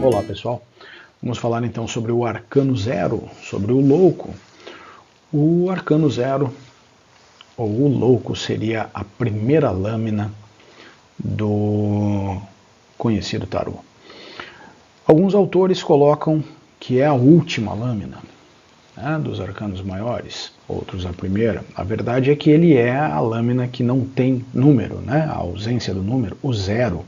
Olá pessoal, vamos falar então sobre o Arcano Zero, sobre o Louco. O Arcano Zero, ou o Louco, seria a primeira lâmina do conhecido tarô. Alguns autores colocam que é a última lâmina, né, dos arcanos maiores, outros a primeira. A verdade é que ele é a lâmina que não tem número, né, a ausência do número, o zero.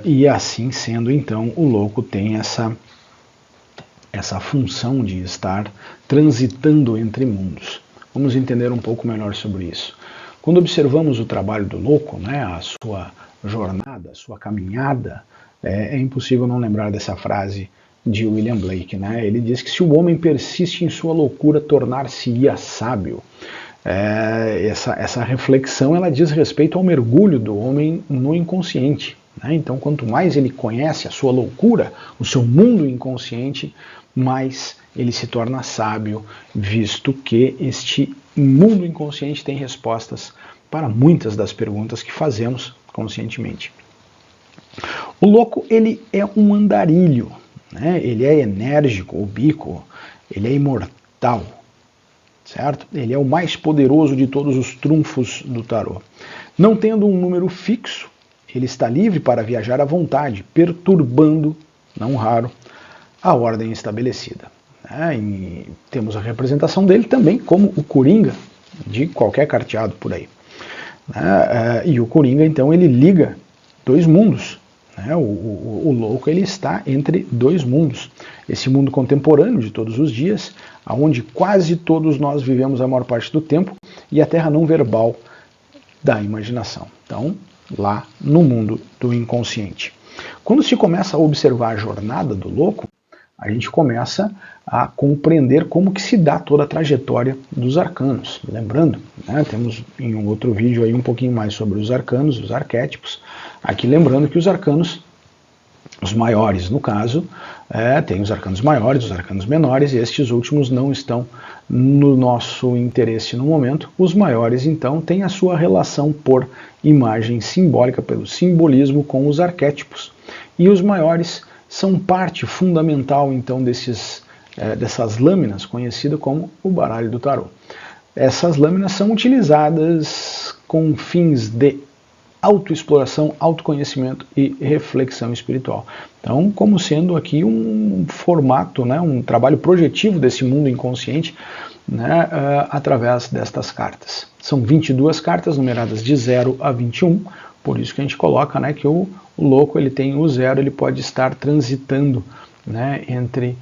E assim sendo, então, o Louco tem essa função de estar transitando entre mundos. Vamos entender um pouco melhor sobre isso. Quando observamos o trabalho do Louco, né, a sua jornada, a sua caminhada, é impossível não lembrar dessa frase de William Blake, né? Ele diz que se o homem persiste em sua loucura, tornar-se-ia sábio. Essa reflexão ela diz respeito ao mergulho do homem no inconsciente. Né? Então, quanto mais ele conhece a sua loucura, o seu mundo inconsciente, mais ele se torna sábio, visto que este mundo inconsciente tem respostas para muitas das perguntas que fazemos conscientemente. O Louco, ele é um andarilho, né? Ele é enérgico, ubíquo, ele é imortal, certo? Ele é o mais poderoso de todos os trunfos do tarô. Não tendo um número fixo, ele está livre para viajar à vontade, perturbando, não raro, a ordem estabelecida. E temos a representação dele também como o Coringa de qualquer carteado por aí. E o Coringa, então, ele liga dois mundos. O Louco, ele está entre dois mundos. Esse mundo contemporâneo de todos os dias, onde quase todos nós vivemos a maior parte do tempo, e a terra não verbal da imaginação. Então, lá no mundo do inconsciente. Quando se começa a observar a jornada do Louco, a gente começa a compreender como que se dá toda a trajetória dos arcanos. Lembrando, né, temos em um outro vídeo aí um pouquinho mais sobre os arcanos, os arquétipos. Aqui lembrando que os arcanos, os maiores no caso, tem os arcanos maiores, os arcanos menores, e estes últimos não estão no nosso interesse no momento. Os maiores, então, têm a sua relação por imagem simbólica, pelo simbolismo com os arquétipos. E os maiores são parte fundamental, então, dessas lâminas, conhecidas como o baralho do tarô. Essas lâminas são utilizadas com fins de autoexploração, autoconhecimento e reflexão espiritual. Então, como sendo aqui um formato, né, um trabalho projetivo desse mundo inconsciente, né, através destas cartas. São 22 cartas numeradas de 0 a 21, por isso que a gente coloca, né, que o Louco, ele tem o 0, ele pode estar transitando, né, entre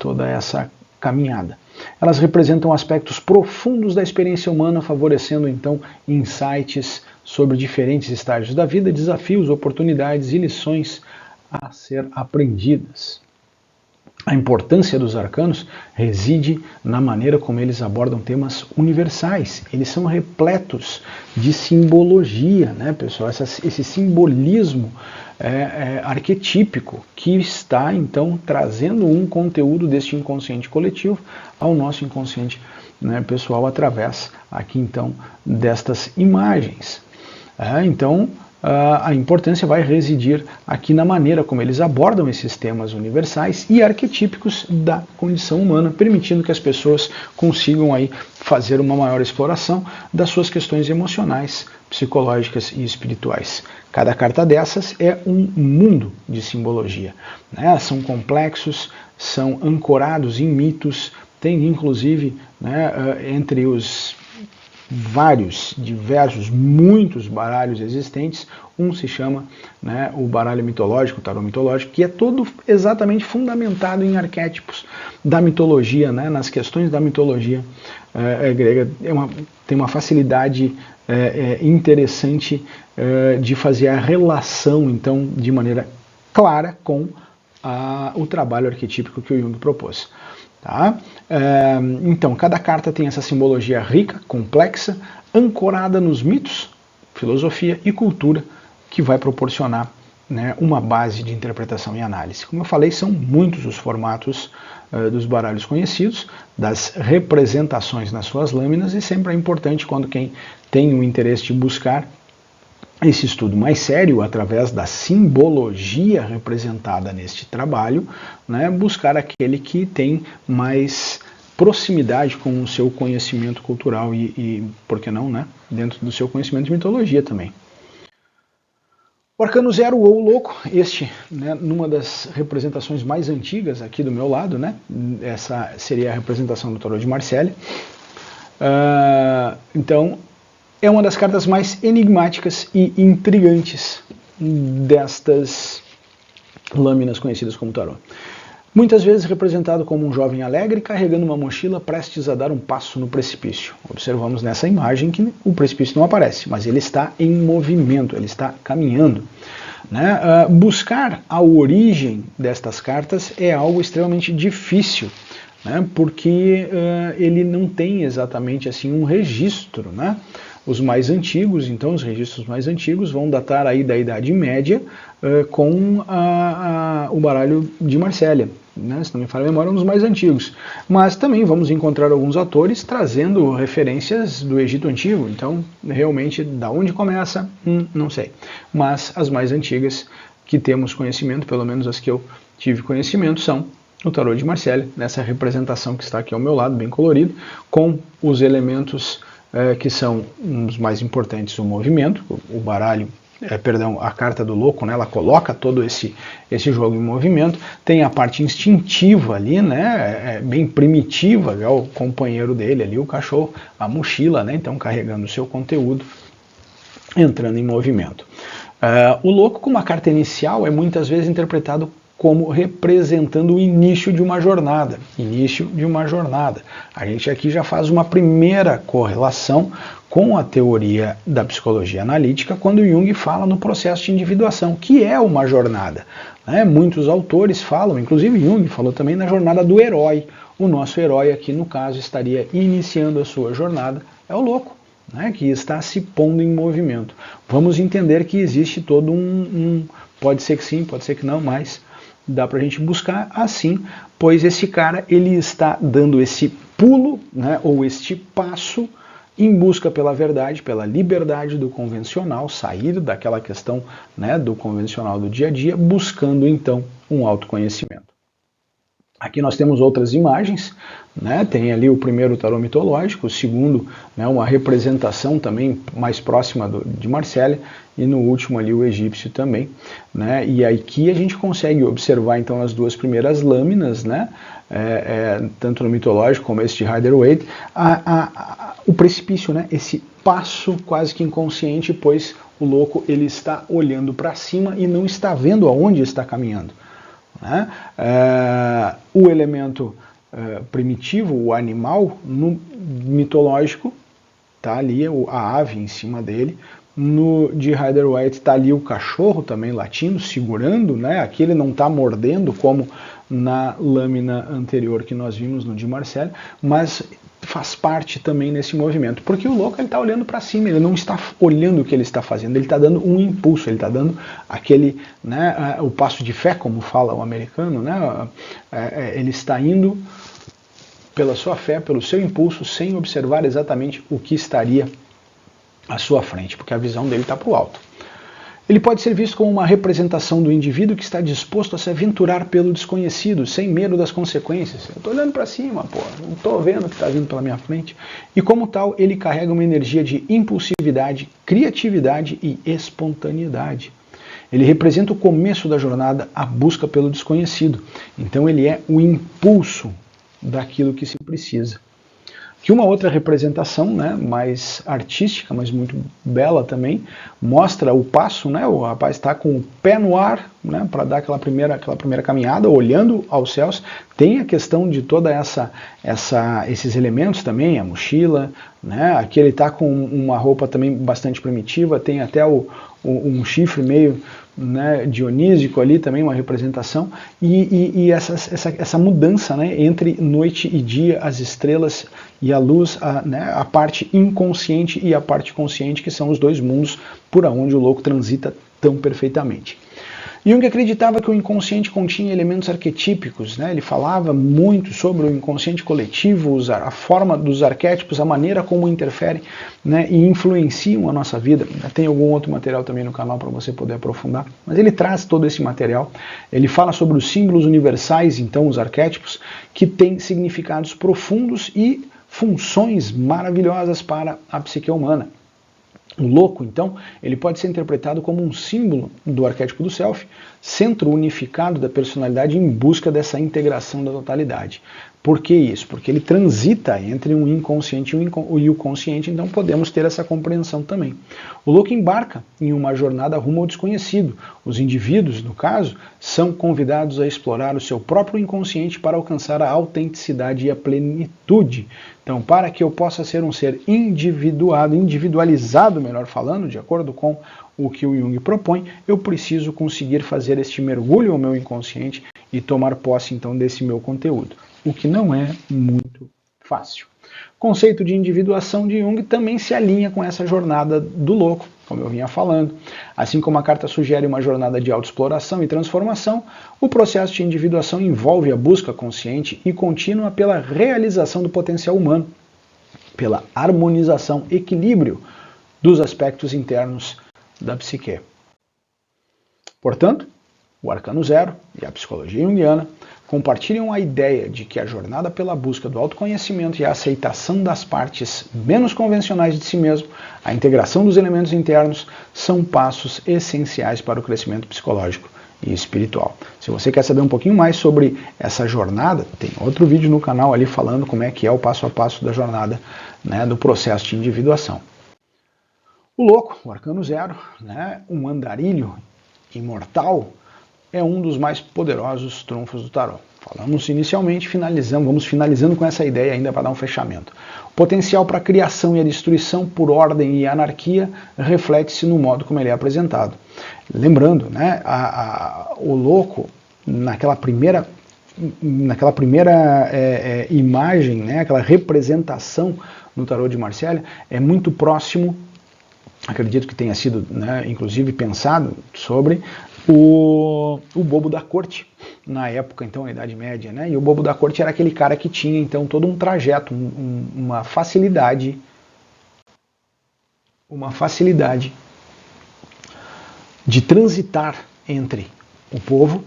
toda essa caminhada. Elas representam aspectos profundos da experiência humana, favorecendo então insights sobre diferentes estágios da vida, desafios, oportunidades e lições a ser aprendidas. A importância dos arcanos reside na maneira como eles abordam temas universais. Eles são repletos de simbologia, né, pessoal? Esse simbolismo arquetípico que está, então, trazendo um conteúdo deste inconsciente coletivo ao nosso inconsciente, né, pessoal, através, aqui, então, destas imagens. Então, a importância vai residir aqui na maneira como eles abordam esses temas universais e arquetípicos da condição humana, permitindo que as pessoas consigam aí fazer uma maior exploração das suas questões emocionais, psicológicas e espirituais. Cada carta dessas é um mundo de simbologia, né? São complexos, são ancorados em mitos, tem inclusive, né, entre os vários, diversos, muitos baralhos existentes, um se chama, né, o baralho mitológico, o tarô mitológico, que é todo exatamente fundamentado em arquétipos da mitologia, né, nas questões da mitologia grega. Tem uma facilidade interessante de fazer a relação, então, de maneira clara com o trabalho arquetípico que o Jung propôs. Tá? Então, cada carta tem essa simbologia rica, complexa, ancorada nos mitos, filosofia e cultura, que vai proporcionar, né, uma base de interpretação e análise. Como eu falei, são muitos os formatos dos baralhos conhecidos, das representações nas suas lâminas, e sempre é importante quando quem tem o interesse de buscar esse estudo mais sério, através da simbologia representada neste trabalho, né, buscar aquele que tem mais proximidade com o seu conhecimento cultural e por que não, né, dentro do seu conhecimento de mitologia também. O Arcano Zero ou Louco, este, né, numa das representações mais antigas aqui do meu lado, né, essa seria a representação do Tarot de Marselha. Então, é uma das cartas mais enigmáticas e intrigantes destas lâminas conhecidas como tarô. Muitas vezes representado como um jovem alegre carregando uma mochila prestes a dar um passo no precipício. Observamos nessa imagem que o precipício não aparece, mas ele está em movimento, ele está caminhando. Né? Buscar a origem destas cartas é algo extremamente difícil, né? Porque ele não tem exatamente assim um registro, né? Os mais antigos, então os registros mais antigos vão datar aí da Idade Média com o baralho de Marselha, né? Se não me falha a memória, é um dos mais antigos. Mas também vamos encontrar alguns autores trazendo referências do Egito Antigo, então realmente da onde começa, não sei. Mas as mais antigas que temos conhecimento, pelo menos as que eu tive conhecimento, são o Tarot de Marselha, nessa representação que está aqui ao meu lado, bem colorido, com os elementos que são os mais importantes, o movimento, o baralho, a carta do louco, né, ela coloca todo esse jogo em movimento, tem a parte instintiva ali, né, bem primitiva, é o companheiro dele ali, o cachorro, a mochila, né, então carregando o seu conteúdo, entrando em movimento. O louco, como a carta inicial, é muitas vezes interpretado como representando o início de uma jornada. Início de uma jornada. A gente aqui já faz uma primeira correlação com a teoria da psicologia analítica, quando Jung fala no processo de individuação, que é uma jornada. Né? Muitos autores falam, inclusive Jung falou também na jornada do herói. O nosso herói aqui, no caso, estaria iniciando a sua jornada, é o louco, né? Que está se pondo em movimento. Vamos entender que existe todo pode ser que sim, pode ser que não, mas dá para a gente buscar assim, pois esse cara ele está dando esse pulo, né, ou este passo em busca pela verdade, pela liberdade do convencional, sair daquela questão, né, do convencional do dia a dia, buscando então um autoconhecimento. Aqui nós temos outras imagens, né? Tem ali o primeiro tarô mitológico, o segundo, né, uma representação também mais próxima de Marselha, e no último ali o egípcio também. Né? E aqui a gente consegue observar então as duas primeiras lâminas, né? Tanto no mitológico como esse de Rider-Waite, o precipício, né? Esse passo quase que inconsciente, pois o louco ele está olhando para cima e não está vendo aonde está caminhando. Né? O elemento primitivo, o animal, no mitológico, está ali a ave em cima dele. No de Rider-Waite está ali o cachorro também latindo, segurando, né? Aqui ele não está mordendo como na lâmina anterior que nós vimos no de Marselha, mas faz parte também nesse movimento, porque o louco ele está olhando para cima, ele não está olhando o que ele está fazendo, ele está dando um impulso, ele está dando aquele, né, o passo de fé, como fala o americano, né, ele está indo pela sua fé, pelo seu impulso, sem observar exatamente o que estaria à sua frente, porque a visão dele está para o alto. Ele pode ser visto como uma representação do indivíduo que está disposto a se aventurar pelo desconhecido, sem medo das consequências. Eu estou olhando para cima, pô, não estou vendo o que está vindo pela minha frente. E como tal, ele carrega uma energia de impulsividade, criatividade e espontaneidade. Ele representa o começo da jornada, a busca pelo desconhecido. Então ele é o impulso daquilo que se precisa. Que uma outra representação, né, mais artística, mas muito bela também, mostra o passo, né, o rapaz está com o pé no ar, né, para dar aquela primeira caminhada, olhando aos céus. Tem a questão de toda esses elementos também, a mochila, né, aqui ele está com uma roupa também bastante primitiva, tem até um chifre meio, né, dionísico ali, também uma representação, e essa mudança, né, entre noite e dia, as estrelas e a luz, né, a parte inconsciente e a parte consciente, que são os dois mundos por onde o louco transita tão perfeitamente. Jung acreditava que o inconsciente continha elementos arquetípicos, né? Ele falava muito sobre o inconsciente coletivo, a forma dos arquétipos, a maneira como interferem, né, e influenciam a nossa vida. Tem algum outro material também no canal para você poder aprofundar, mas ele traz todo esse material. Ele fala sobre os símbolos universais, então os arquétipos, que têm significados profundos e funções maravilhosas para a psique humana. O louco, então, ele pode ser interpretado como um símbolo do arquétipo do self, centro unificado da personalidade em busca dessa integração da totalidade. Por que isso? Porque ele transita entre um inconsciente e o consciente, então podemos ter essa compreensão também. O louco embarca em uma jornada rumo ao desconhecido. Os indivíduos, no caso, são convidados a explorar o seu próprio inconsciente para alcançar a autenticidade e a plenitude. Então, para que eu possa ser um ser individualizado, melhor falando, de acordo com o que o Jung propõe, eu preciso conseguir fazer este mergulho ao meu inconsciente e tomar posse, então, desse meu conteúdo, o que não é muito fácil. O conceito de individuação de Jung também se alinha com essa jornada do louco, como eu vinha falando. Assim como a carta sugere uma jornada de autoexploração e transformação, o processo de individuação envolve a busca consciente e contínua pela realização do potencial humano, pela harmonização, equilíbrio dos aspectos internos da psique. Portanto, o Arcano Zero e a psicologia junguiana compartilham a ideia de que a jornada pela busca do autoconhecimento e a aceitação das partes menos convencionais de si mesmo, a integração dos elementos internos, são passos essenciais para o crescimento psicológico e espiritual. Se você quer saber um pouquinho mais sobre essa jornada, tem outro vídeo no canal ali falando como é que é o passo a passo da jornada, né, do processo de individuação. O louco, o Arcano Zero, né, um andarilho imortal, é um dos mais poderosos trunfos do tarô. Falamos inicialmente, vamos finalizando com essa ideia ainda para dar um fechamento. O potencial para a criação e a destruição por ordem e anarquia reflete-se no modo como ele é apresentado. Lembrando, né, o louco, naquela primeira imagem, né, aquela representação no tarô de Marselha, é muito próximo, acredito que tenha sido, né, inclusive pensado sobre o bobo da corte, na época, então, na Idade Média, né? E o bobo da corte era aquele cara que tinha, então, todo um trajeto, uma facilidade de transitar entre o povo,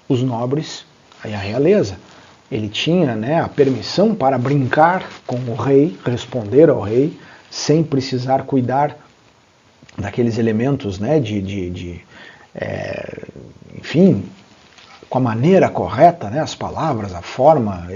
os nobres e a realeza. Ele tinha, né, a permissão para brincar com o rei, responder ao rei, sem precisar cuidar daqueles elementos, né, enfim, com a maneira correta, né, as palavras, a forma.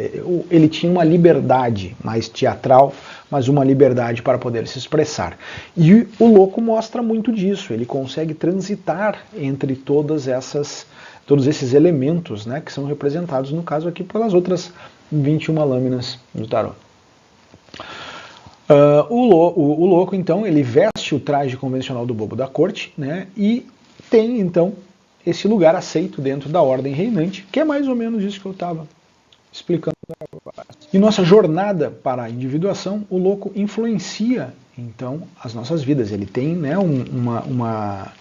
Ele tinha uma liberdade mais teatral, mas uma liberdade para poder se expressar. E o louco mostra muito disso, ele consegue transitar entre todos esses elementos, né, que são representados, no caso aqui, pelas outras 21 lâminas do tarô. O louco, então, ele veste o traje convencional do bobo da corte, né, e tem, então, esse lugar aceito dentro da ordem reinante, que é mais ou menos isso que eu estava explicando. E nossa jornada para a individuação, o louco influencia, então, as nossas vidas. Ele tem, né, uma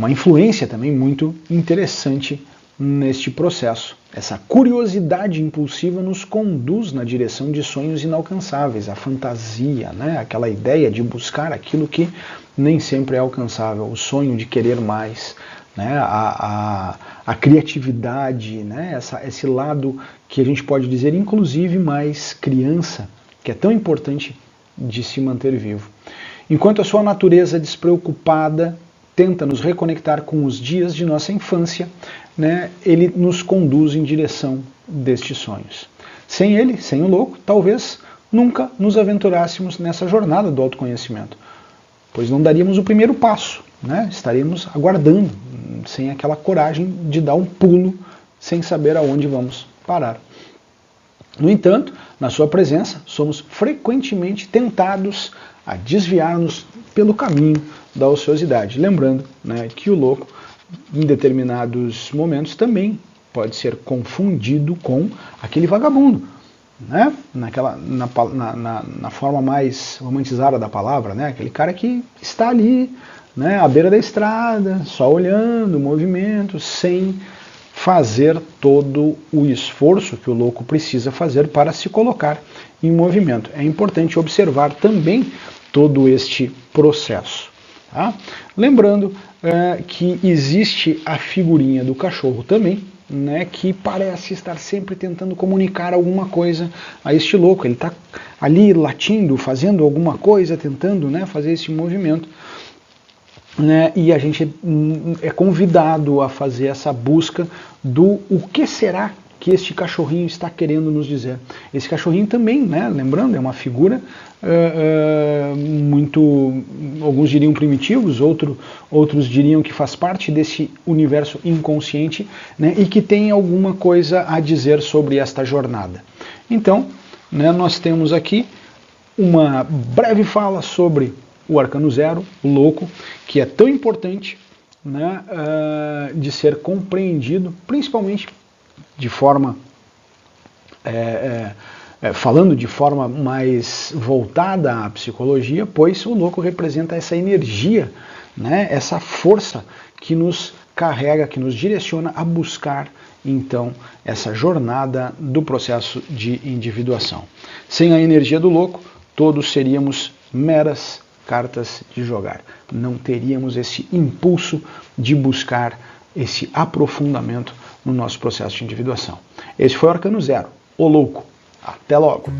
influência também muito interessante neste processo. Essa curiosidade impulsiva nos conduz na direção de sonhos inalcançáveis, a fantasia, né, aquela ideia de buscar aquilo que nem sempre é alcançável, o sonho de querer mais, né, a criatividade, né, esse lado que a gente pode dizer, inclusive, mais criança, que é tão importante de se manter vivo. Enquanto a sua natureza despreocupada tenta nos reconectar com os dias de nossa infância, né, ele nos conduz em direção destes sonhos. Sem ele, sem o louco, talvez nunca nos aventurássemos nessa jornada do autoconhecimento, pois não daríamos o primeiro passo, né? Estaríamos aguardando, sem aquela coragem de dar um pulo, sem saber aonde vamos parar. No entanto, na sua presença, somos frequentemente tentados a desviar-nos pelo caminho da ociosidade. Lembrando, né, que o louco, em determinados momentos, também pode ser confundido com aquele vagabundo, né? Na forma mais romantizada da palavra, né? Aquele cara que está ali, né, à beira da estrada, só olhando o movimento, sem fazer todo o esforço que o louco precisa fazer para se colocar em movimento. É importante observar também todo este processo. Tá? Lembrando que existe a figurinha do cachorro também, né, que parece estar sempre tentando comunicar alguma coisa a este louco. Ele está ali latindo, fazendo alguma coisa, tentando, né, fazer esse movimento. Né, e a gente é convidado a fazer essa busca do o que será que este cachorrinho está querendo nos dizer. Esse cachorrinho também, né, lembrando, é uma figura muito, alguns diriam primitivos, outros diriam que faz parte desse universo inconsciente, né, e que tem alguma coisa a dizer sobre esta jornada. Então, né, nós temos aqui uma breve fala sobre o Arcano Zero, o louco, que é tão importante, né, de ser compreendido, principalmente de forma, falando de forma mais voltada à psicologia, pois o louco representa essa energia, né, essa força que nos carrega, que nos direciona a buscar, então, essa jornada do processo de individuação. Sem a energia do louco, todos seríamos meras cartas de jogar. Não teríamos esse impulso de buscar esse aprofundamento no nosso processo de individuação. Esse foi o Arcano Zero, o louco. Até logo!